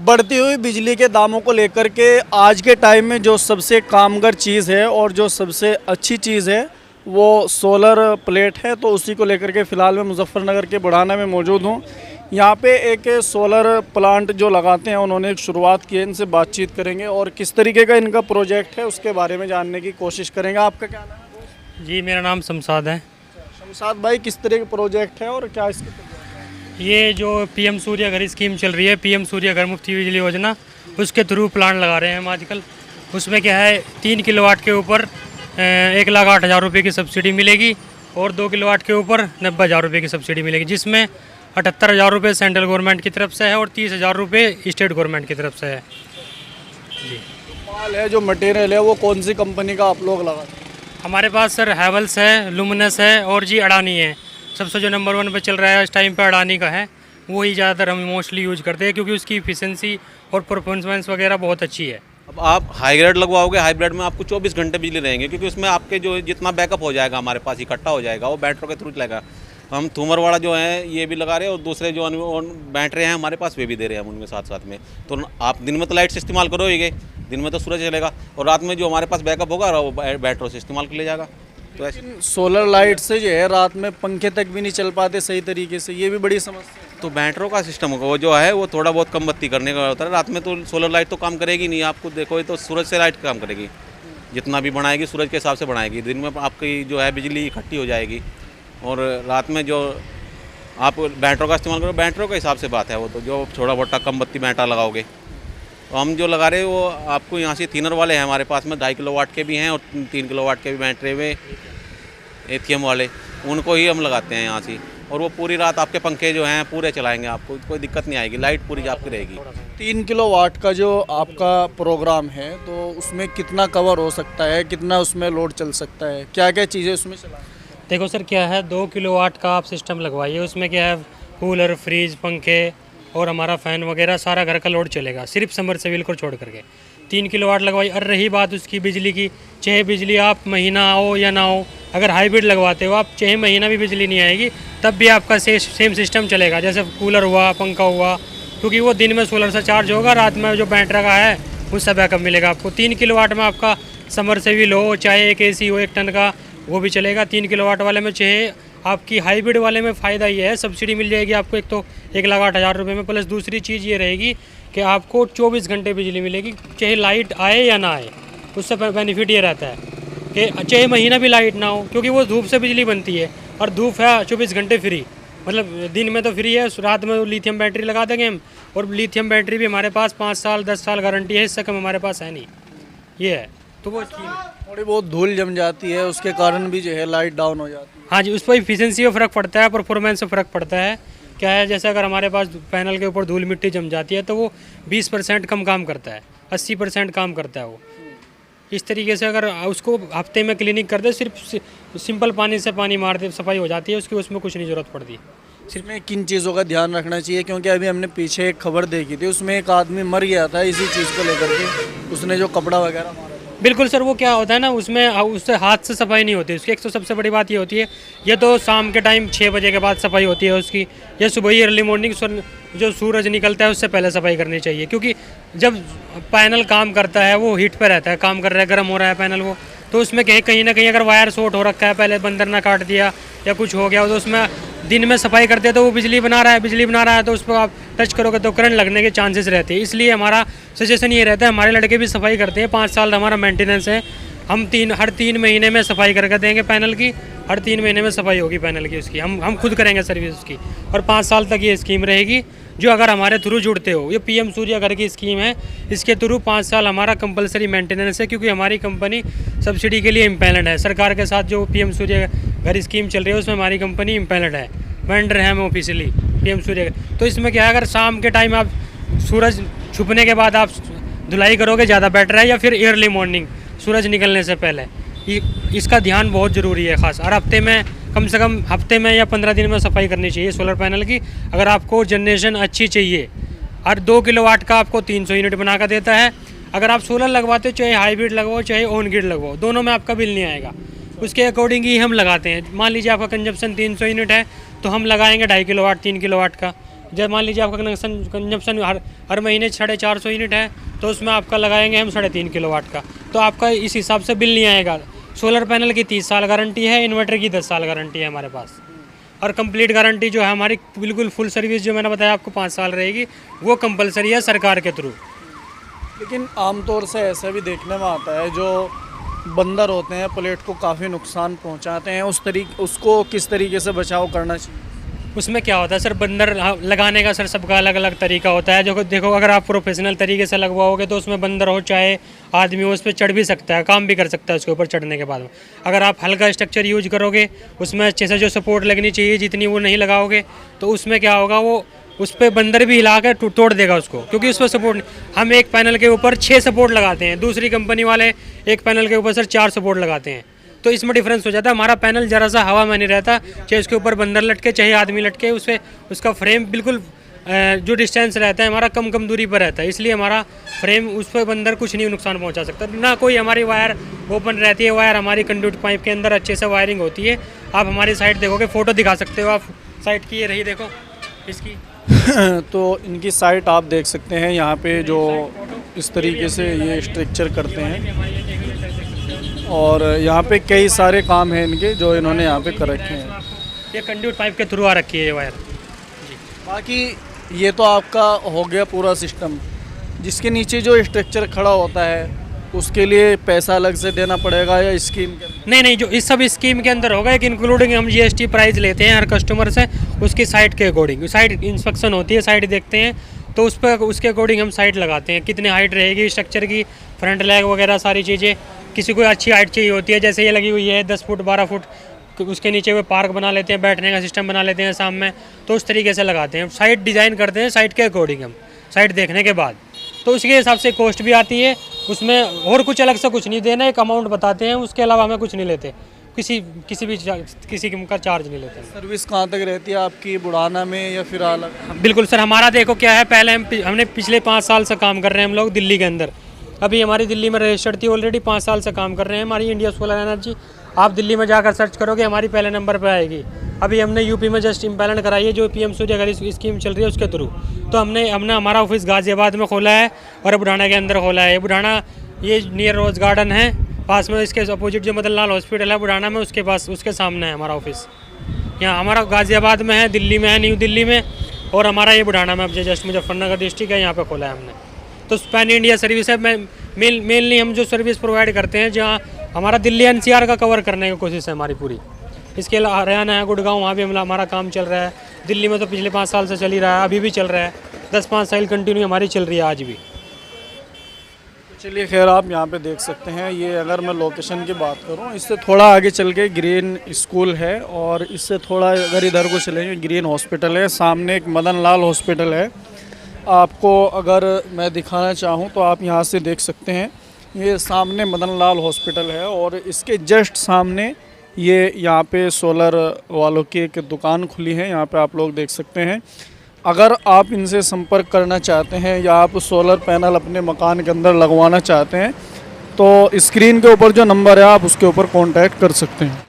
बढ़ती हुई बिजली के दामों को लेकर के आज के टाइम में जो सबसे कामगर चीज़ है और जो सबसे अच्छी चीज़ है वो सोलर प्लेट है। तो उसी को लेकर के फ़िलहाल मैं मुजफ्फरनगर के बुढ़ाना में मौजूद हूँ। यहाँ पे एक सोलर प्लांट जो लगाते हैं उन्होंने एक शुरुआत की है, इनसे बातचीत करेंगे और किस तरीके का इनका प्रोजेक्ट है उसके बारे में जानने की कोशिश करेंगे। आपका क्या नाम है? जी मेरा नाम शमशाद है। शमशाद भाई, किस तरह का प्रोजेक्ट है और क्या इसके ये जो पीएम सूर्य घर स्कीम चल रही है, पीएम सूर्य घर मुफ्त बिजली योजना, उसके थ्रू प्लांट लगा रहे हैं हम आजकल। उसमें क्या है 3 किलोवाट के ऊपर 1,08,000 रुपये की सब्सिडी मिलेगी और 2 किलोवाट के ऊपर 90,000 रुपये की सब्सिडी मिलेगी, जिसमें 78,000 रुपये सेंट्रल गवर्नमेंट की तरफ से है और 30,000 रुपये स्टेट गवर्नमेंट की तरफ से है। जी, माल है जो मटेरियल है वो कौन सी कंपनी का आप लोग लगाते हैं? हमारे पास सर हैवल्स है, लुमिनस है और जी अडानी है। सबसे जो नंबर 1 पे चल रहा है इस टाइम पे अडानी का है, वही ज़्यादातर हम मोस्टली यूज करते हैं क्योंकि उसकी इफिशिएंसी और परफॉर्मेंस वगैरह बहुत अच्छी है। अब आप हाईब्रिड लगवाओगे, हाईब्रिड में आपको 24 घंटे बिजली रहेंगे क्योंकि उसमें आपके जो जितना बैकअप हो जाएगा हमारे पास इकट्ठा हो जाएगा वो बैटरी के थ्रू चलेगा। हम थूमर वाला जो है ये भी लगा रहे हैं और दूसरे जो बैटरी हैं हमारे पास वे भी दे रहे हैं हम उनमें साथ साथ में। तो आप दिन में तो लाइट से इस्तेमाल करोगे, दिन में तो सूरज चलेगा और रात में जो हमारे पास बैकअप होगा वो बैटरी से इस्तेमाल कर ले जाएगा। तो ऐसे सोलर लाइट से जो है रात में पंखे तक भी नहीं चल पाते सही तरीके से, ये भी बड़ी समस्या है। तो बैटरों का सिस्टम होगा वो जो है वो थोड़ा बहुत कम बत्ती करने का होता है। रात में तो सोलर लाइट तो काम करेगी नहीं, आपको देखो तो सूरज से लाइट काम करेगी, जितना भी बनाएगी सूरज के हिसाब से बनाएगी। दिन में आपकी जो है बिजली इकट्ठी हो जाएगी और रात में जो आप बैटरों का इस्तेमाल करो बैटरों के हिसाब से बात है। वो तो जो थोड़ा बहुत कम बत्ती बैटरा लगाओगे। तो हम जो लगा रहे हैं वो आपको यहाँ से थिनर वाले हैं हमारे पास में, 2.5 किलोवाट के भी हैं और 3 किलोवाट के भी बैटरी में एथियम वाले, उनको ही हम लगाते हैं यहाँ से। और वो पूरी रात आपके पंखे जो हैं पूरे चलाएंगे, आपको कोई दिक्कत नहीं आएगी, लाइट पूरी आपकी रहेगी। 3 किलोवाट का जो आपका प्रोग्राम है तो उसमें कितना कवर हो सकता है, कितना उसमें लोड चल सकता है, क्या क्या चीज़ें उसमें चला? देखो सर क्या है 2 किलोवाट का आप सिस्टम लगवाइए, उसमें क्या है कूलर, फ्रिज, पंखे और हमारा फ़ैन वगैरह सारा घर का लोड चलेगा, सिर्फ समरसेबिल को छोड़ करके। 3 किलोवाट लगवाइए। और रही बात उसकी बिजली की, चाहे बिजली आप महीना आओ या ना हो, अगर हाइब्रिड लगवाते हो आप चाहे महीना भी बिजली नहीं आएगी तब भी आपका सेम सिस्टम चलेगा। जैसे कूलर हुआ, पंखा हुआ, क्योंकि वो दिन में सोलर से चार्ज होगा, रात में जो बैटरी का है उससे बैकअप मिलेगा आपको। 3 किलोवाट में आपका समरसेबिल हो, चाहे एक AC हो 1 टन का, वो भी चलेगा। 3 किलोवाट वाले में चाहे आपकी हाइब्रिड वाले में फ़ायदा ये है सब्सिडी मिल जाएगी आपको, एक तो 1,08,000 रुपये में, प्लस दूसरी चीज़ ये रहेगी कि आपको 24 घंटे बिजली मिलेगी, चाहे लाइट आए या ना आए। उससे बेनिफिट ये रहता है कि चाहे महीना भी लाइट ना हो, क्योंकि वो धूप से बिजली बनती है और धूप है 24 घंटे फ्री, मतलब दिन में तो फ्री है, रात में लिथियम बैटरी लगा देंगे हम। और लिथियम बैटरी भी हमारे पास 5 साल 10 साल गारंटी है, इससे कम हमारे पास है नहीं। ये है तो वो थोड़ी बहुत धूल जम जाती है उसके कारण भी जो है लाइट डाउन हो जाती है। हाँ जी, उस पर इफिशिएंसी में फ़र्क पड़ता है, परफॉर्मेंस में फ़र्क पड़ता है। क्या है जैसे अगर हमारे पास पैनल के ऊपर धूल मिट्टी जम जाती है तो वो 20% कम काम करता है, 80% काम करता है वो। इस तरीके से अगर उसको हफ्ते में क्लीनिंग कर दे, सिर्फ सिंपल पानी से पानी मार दे सफाई हो जाती है उसकी, उसमें कुछ नहीं ज़रूरत पड़ती। सिर्फ में किन चीज़ों का ध्यान रखना चाहिए, क्योंकि अभी हमने पीछे एक खबर देखी थी उसमें एक आदमी मर गया था इसी चीज़ को लेकर के, उसने जो कपड़ा वगैरह मारा। बिल्कुल सर, वो क्या होता है ना उसमें उससे हाथ से सफाई नहीं होती उसकी। एक तो सबसे बड़ी बात ये होती है, ये तो शाम के टाइम 6 बजे के बाद सफाई होती है उसकी, या सुबह ही अर्ली मॉर्निंग जो सूरज निकलता है उससे पहले सफाई करनी चाहिए। क्योंकि जब पैनल काम करता है वो हीट पर रहता है, काम कर रहा है, गर्म हो रहा है पैनल वो, तो उसमें कहीं ना कहीं अगर वायर शॉर्ट हो रखा है, पहले बंदर ना काट दिया या कुछ हो गया तो उसमें दिन में सफाई करते हैं तो वो बिजली बना रहा है तो उस पर आप टच करोगे तो करंट लगने के चांसेस रहते हैं। इसलिए हमारा सजेशन ये रहता है, हमारे लड़के भी सफाई करते हैं, 5 साल हमारा मेंटेनेंस है, हम हर 3 महीने में सफाई करके देंगे पैनल की, हर 3 महीने में सफाई होगी पैनल की उसकी, हम खुद करेंगे सर्विस उसकी। और 5 साल तक ये स्कीम रहेगी। जो अगर हमारे थ्रू जुड़ते हो, ये पीएम सूर्य घर की स्कीम है, इसके थ्रू 5 साल हमारा कंपलसरी मेंटेनेंस है, क्योंकि हमारी कंपनी सब्सिडी के लिए इम्पैनल्ड है। सरकार के साथ जो पीएम सूर्य घर स्कीम चल रही है उसमें हमारी कंपनी इम्पैनल्ड है, वेंडर है हम ऑफिशियली पीएम सूर्य। तो इसमें क्या है, अगर शाम के टाइम आप सूरज छुपने के बाद आप धुलाई करोगे ज़्यादा बेटर है, या फिर अर्ली मॉर्निंग सूरज निकलने से पहले, इसका ध्यान बहुत ज़रूरी है खास। और हफ्ते में कम से कम हफ्ते में या 15 दिन में सफाई करनी चाहिए सोलर पैनल की, अगर आपको जनरेशन अच्छी चाहिए। और 2 किलोवाट का आपको 300 यूनिट बना कर देता है। अगर आप सोलर लगवाते हो, चाहे हाइब्रिड लगवाओ चाहे ऑन ग्रिड लगवाओ, दोनों में आपका बिल नहीं आएगा, उसके अकॉर्डिंग ही हम लगाते हैं। मान लीजिए आपका कंजप्शन 300 यूनिट है तो हम लगाएंगे 2.5 किलोवाट 3 किलोवाट का, जब मान लीजिए आपका कंजम्पशन हर महीने 450 यूनिट है, तो उसमें आपका लगाएंगे हम 3.5 किलोवाट का, तो आपका इस हिसाब से बिल नहीं आएगा। सोलर पैनल की 30 साल गारंटी है, इन्वर्टर की 10 साल गारंटी है हमारे पास, और कंप्लीट गारंटी जो है हमारी बिल्कुल फुल सर्विस जो मैंने बताया आपको 5 साल रहेगी, वो कंपलसरी है सरकार के थ्रू। लेकिन आमतौर से ऐसा भी देखने में आता है जो बंदर होते हैं प्लेट को काफ़ी नुकसान पहुंचाते हैं, उसको किस तरीके से बचाव करना चाहिए? उसमें क्या होता है सर, बंदर लगाने का सर सबका अलग अलग तरीका होता है। जो देखो अगर आप प्रोफेशनल तरीके से लगवाओगे तो उसमें बंदर हो चाहे आदमी हो, उस पर चढ़ भी सकता है, काम भी कर सकता है उसके ऊपर चढ़ने के बाद में। अगर आप हल्का स्ट्रक्चर यूज करोगे, उसमें अच्छे से जो सपोर्ट लगनी चाहिए जितनी वो नहीं लगाओगे, तो उसमें क्या होगा, वो उस पर बंदर भी हिला कर तोड़ देगा उसको, क्योंकि उस पर सपोर्ट हम एक पैनल के ऊपर 6 सपोर्ट लगाते हैं, दूसरी कंपनी वाले एक पैनल के ऊपर सर 4 सपोर्ट लगाते हैं, तो इसमें डिफरेंस हो जाता है। हमारा पैनल जरा सा हवा में नहीं रहता, चाहे उसके ऊपर बंदर लटके चाहे आदमी लटके, उससे उसका फ्रेम बिल्कुल जो डिस्टेंस रहता है हमारा कम दूरी पर रहता है, इसलिए हमारा फ्रेम उस पर बंदर कुछ नहीं नुकसान पहुंचा सकता। ना कोई हमारी वायर ओपन रहती है, वायर हमारी कंडक्ट पाइप के अंदर अच्छे से वायरिंग होती है। आप हमारी साइट देखोगे, फ़ोटो दिखा सकते हो आप साइट की, ये रही देखो इसकी तो इनकी साइट आप देख सकते हैं, यहाँ पे जो इस तरीके से ये स्ट्रक्चर करते हैं, और यहाँ पे कई सारे काम हैं इनके जो इन्होंने यहाँ पे कर रखे हैं। ये कंडक्ट पाइप के थ्रू आ रखी है ये वायर। बाकी ये तो आपका हो गया पूरा सिस्टम, जिसके नीचे जो स्ट्रक्चर खड़ा होता है उसके लिए पैसा अलग से देना पड़ेगा या स्कीम के अंदर? नहीं, जो इस सब स्कीम के अंदर होगा, एक इंक्लूडिंग हम GST प्राइस लेते हैं हर कस्टमर से, उसकी साइट के अकॉर्डिंग। साइट इंस्पेक्शन होती है, साइट देखते हैं, तो उस पर उसके अकॉर्डिंग हम साइट लगाते हैं, कितनी हाइट रहेगी स्ट्रक्चर की, फ्रंट लैग वगैरह सारी चीज़ें। किसी को अच्छी हाइट चाहिए होती है, जैसे ये लगी हुई है 10 फुट 12 फुट, उसके नीचे वो पार्क बना लेते हैं, बैठने का सिस्टम बना लेते हैं सामने, तो उस तरीके से लगाते हैं। साइट डिज़ाइन करते हैं साइट के अकॉर्डिंग हम, साइट देखने के बाद, तो उसके हिसाब से कॉस्ट भी आती है उसमें, और कुछ अलग से कुछ नहीं देना, एक अमाउंट बताते हैं, उसके अलावा हमें कुछ नहीं लेते, किसी का चार्ज नहीं लेते। सर्विस कहाँ तक रहती है आपकी, बुढ़ाना में या फिर अलग? बिल्कुल सर, हमारा देखो क्या है, पहले हमने पिछले 5 साल से काम कर रहे हैं हम लोग दिल्ली के अंदर। अभी हमारी दिल्ली में रजिस्टर्ड थी ऑलरेडी, 5 साल से काम कर रहे हैं हमारी इंडिया सोलर एनर्जी। आप दिल्ली में जाकर सर्च करोगे हमारी पहले नंबर पर आएगी। अभी हमने यूपी में जस्ट इम्पैलेंट कराई है, जो PM सूर्य घर स्कीम चल रही है उसके थ्रू। तो हमने हमारा ऑफिस गाज़ियाबाद में खोला है और बुढ़ाना के अंदर खोला है। बुढ़ाना ये नियर रोज़ गार्डन है, पास में इसके अपोजिट जो मदन लाल हॉस्पिटल है बुढ़ाना में, उसके पास उसके सामने है हमारा ऑफिस। यहाँ हमारा गाज़ियाबाद में है, दिल्ली में है, न्यू दिल्ली में, और हमारा ये बुढ़ाना में अब जस्ट मुजफ्फरनगर डिस्ट्रिक्ट है, यहाँ पे खोला है हमने। तो पैन इंडिया सर्विस है। मेनली हम जो सर्विस प्रोवाइड करते हैं, जहाँ हमारा दिल्ली NCR का कवर करने की कोशिश है हमारी पूरी। इसके अलावा हरियाणा है, गुड़गांव, वहाँ भी हमारा काम चल रहा है। दिल्ली में तो पिछले 5 साल से चल ही रहा है, अभी भी चल रहा है, 10-5 साल कंटिन्यू हमारी चल रही है आज भी। चलिए खैर, आप यहाँ पे देख सकते हैं, ये अगर मैं लोकेशन की बात करूँ, इससे थोड़ा आगे चल के ग्रीन स्कूल है, और इससे थोड़ा अगर इधर को चलेंगे ग्रीन हॉस्पिटल है, सामने एक मदन लाल हॉस्पिटल है। आपको अगर मैं दिखाना चाहूँ तो आप यहाँ से देख सकते हैं, ये सामने मदन लाल हॉस्पिटल है, और इसके जस्ट सामने ये यहाँ पे सोलर वालों की एक दुकान खुली है, यहाँ पे आप लोग देख सकते हैं। अगर आप इनसे संपर्क करना चाहते हैं या आप सोलर पैनल अपने मकान के अंदर लगवाना चाहते हैं, तो स्क्रीन के ऊपर जो नंबर है आप उसके ऊपर कांटेक्ट कर सकते हैं।